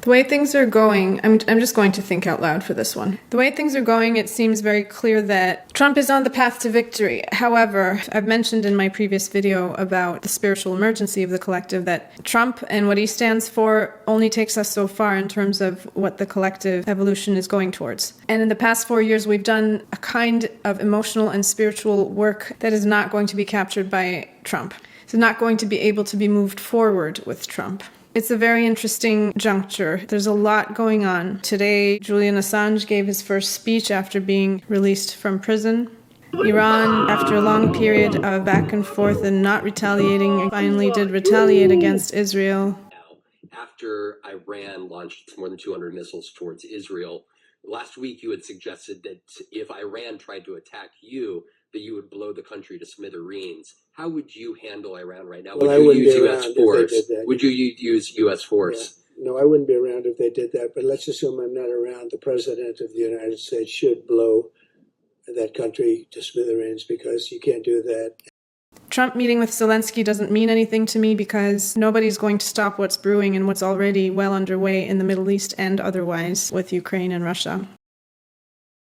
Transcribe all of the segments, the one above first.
The way things are going, I'm just going to think out loud for this one. The way things are going, it seems very clear that Trump is on the path to victory. However, I've mentioned in my previous video about the spiritual emergency of the collective that Trump and what he stands for only takes us so far in terms of what the collective evolution is going towards. And in the past 4 years, we've done a kind of emotional and spiritual work that is not going to be captured by Trump. It's not going to be able to be moved forward with Trump. It's a very interesting juncture. There's a lot going on. Today, Julian Assange gave his first speech after being released from prison. Iran, after a long period of back and forth and not retaliating, finally did retaliate against Israel. After Iran launched more than 200 missiles towards Israel, last week you had suggested that if Iran tried to attack you, that you would blow the country to smithereens. How would you handle Iran right now? Well, would you use U.S. force? Would you use U.S. force? Yeah. No, I wouldn't be around if they did that, but let's assume I'm not around. The President of the United States should blow that country to smithereens because you can't do that. Trump meeting with Zelensky doesn't mean anything to me because nobody's going to stop what's brewing and what's already well underway in the Middle East and otherwise with Ukraine and Russia.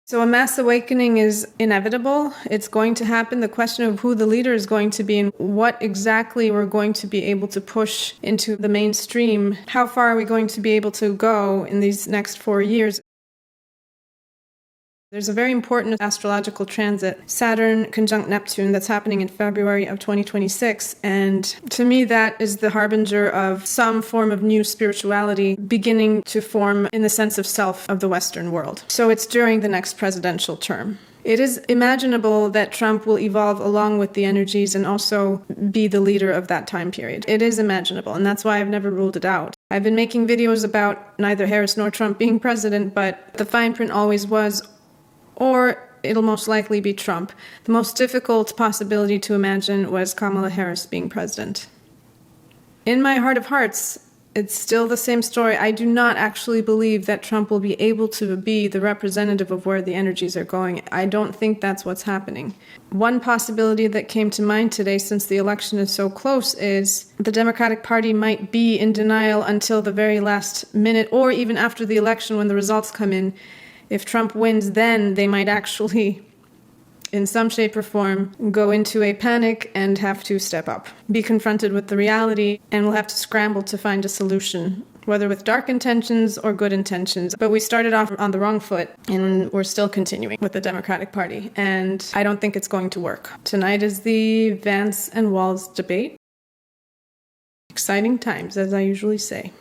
So a mass awakening is inevitable. It's going to happen. The question of who the leader is going to be and what exactly we're going to be able to push into the mainstream, how far are we going to be able to go in these next 4 years? There's a very important astrological transit, Saturn conjunct Neptune, that's happening in February of 2026. And to me, that is the harbinger of some form of new spirituality beginning to form in the sense of self of the Western world. So it's during the next presidential term. It is imaginable that Trump will evolve along with the energies and also be the leader of that time period. It is imaginable, and that's why I've never ruled it out. I've been making videos about neither Harris nor Trump being president, but the fine print always was, or it'll most likely be Trump. The most difficult possibility to imagine was Kamala Harris being president. In my heart of hearts, it's still the same story. I do not actually believe that Trump will be able to be the representative of where the energies are going. I don't think that's what's happening. One possibility that came to mind today, since the election is so close, is the Democratic Party might be in denial until the very last minute, or even after the election when the results come in. If Trump wins, then they might actually, in some shape or form, go into a panic and have to step up, be confronted with the reality, and will have to scramble to find a solution, whether with dark intentions or good intentions. But we started off on the wrong foot, and we're still continuing with the Democratic Party, and I don't think it's going to work. Tonight is the Vance and Walz debate. Exciting times, as I usually say.